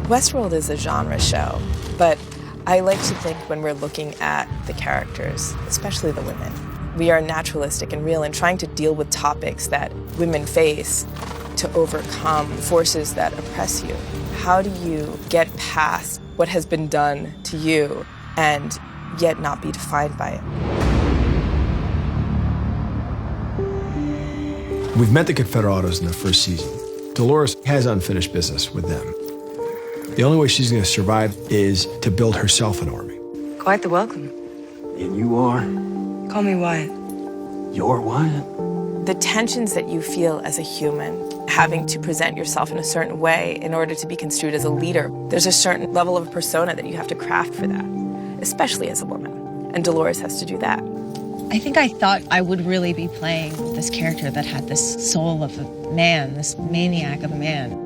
Westworld is a genre show, but I like to think when we're looking at the characters, especially the women, we are naturalistic and real and trying to deal with topics that women face to overcome forces that oppress you. How do you get past what has been done to you and yet not be defined by it? We've met the Confederados in the first season. Dolores has unfinished business with them. The only way she's going to survive is to build herself an army. Quite the welcome. And you are? Call me Wyatt. You're Wyatt? The tensions that you feel as a human, having to present yourself in a certain way in order to be construed as a leader, there's a certain level of persona that you have to craft for that, especially as a woman. And Dolores has to do that. I think I thought I would really be playing this character that had this soul of a man, this maniac of a man.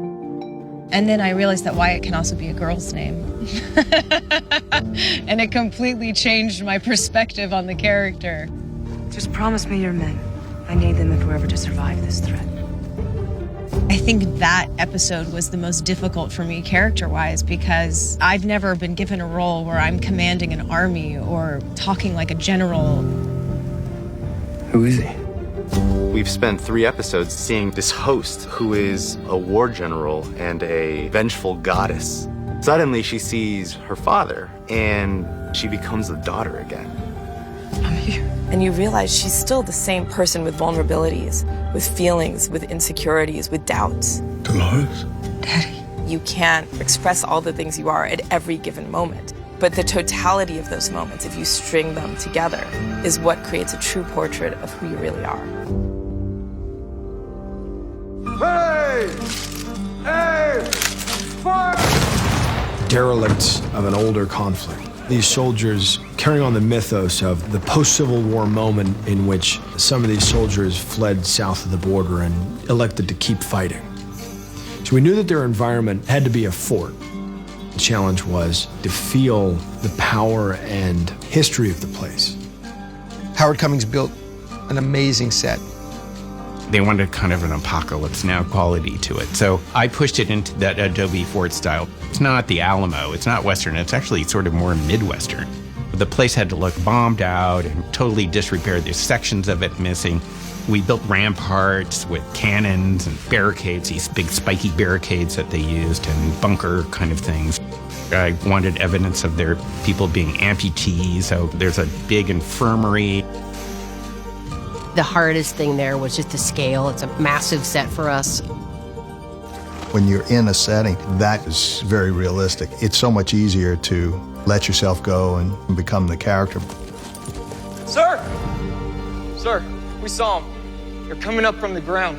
And then I realized that Wyatt can also be a girl's name. And it completely changed my perspective on the character. Just promise me your men. I need them if we're ever to survive this threat. I think that episode was the most difficult for me character-wise because I've never been given a role where I'm commanding an army or talking like a general. Who is he? We've spent 3 episodes seeing this host who is a war general and a vengeful goddess. Suddenly she sees her father and she becomes the daughter again. I'm here. And you realize she's still the same person with vulnerabilities, with feelings, with insecurities, with doubts. Dolores? Daddy. You can't express all the things you are at every given moment. But the totality of those moments, if you string them together, is what creates a true portrait of who you really are. Hey! Hey! Fire! Derelicts of an older conflict. These soldiers carrying on the mythos of the post-Civil War moment in which some of these soldiers fled south of the border and elected to keep fighting. So we knew that their environment had to be a fort. The challenge was to feel the power and history of the place. Howard Cummings built an amazing set. They wanted kind of an Apocalypse Now quality to it. So I pushed it into that Adobe Fort style. It's not the Alamo, it's not Western, it's actually sort of more Midwestern. The place had to look bombed out and totally disrepaired. There's sections of it missing. We built ramparts with cannons and barricades, these big spiky barricades that they used, and bunker kind of things. I wanted evidence of their people being amputees, so there's a big infirmary. The hardest thing there was just the scale. It's a massive set for us. When you're in a setting that is very realistic, it's so much easier to let yourself go and become the character. Sir! Sir, we saw him. They're coming up from the ground.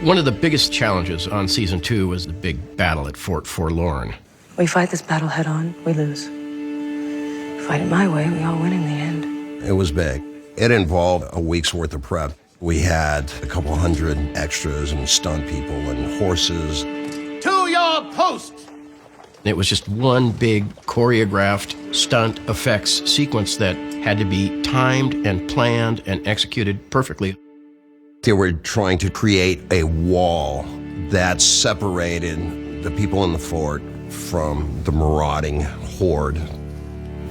One of the biggest challenges on season 2 was the big battle at Fort Forlorn. We fight this battle head on, we lose. We fight it my way, we all win in the end. It was big. It involved a week's worth of prep. We had a couple hundred extras and stunt people and horses. To your post! It was just one big choreographed stunt effects sequence that had to be timed and planned and executed perfectly. They were trying to create a wall that separated the people in the fort from the marauding horde.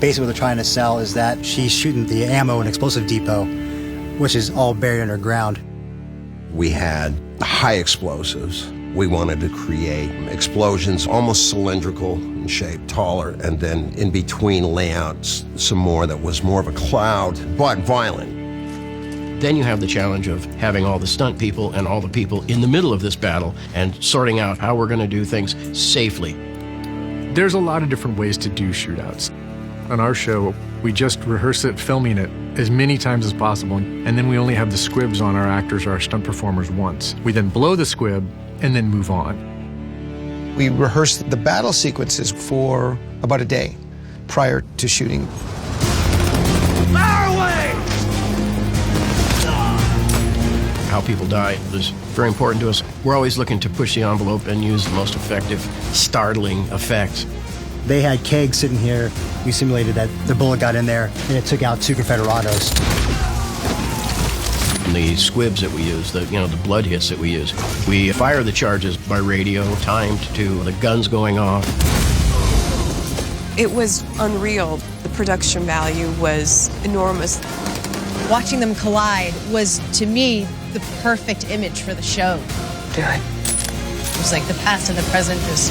Basically what they're trying to sell is that she's shooting the ammo and explosive depot, which is all buried underground. We had high explosives. We wanted to create explosions almost cylindrical in shape, taller, and then in between layouts some more that was more of a cloud, but violent. Then you have the challenge of having all the stunt people and all the people in the middle of this battle and sorting out how we're going to do things safely. There's a lot of different ways to do shootouts. On our show, we just rehearse it, filming it as many times as possible, and then we only have the squibs on our actors or our stunt performers once. We then blow the squib and then move on. We rehearsed the battle sequences for about a day prior to shooting. Our way! How people die is very important to us. We're always looking to push the envelope and use the most effective, startling effects. They had kegs sitting here. We simulated that the bullet got in there and it took out 2 Confederados. And the squibs that we use, the blood hits that we use, we fire the charges by radio, timed to the guns going off. It was unreal. The production value was enormous. Watching them collide was, to me, the perfect image for the show. Do it. It was like the past and the present just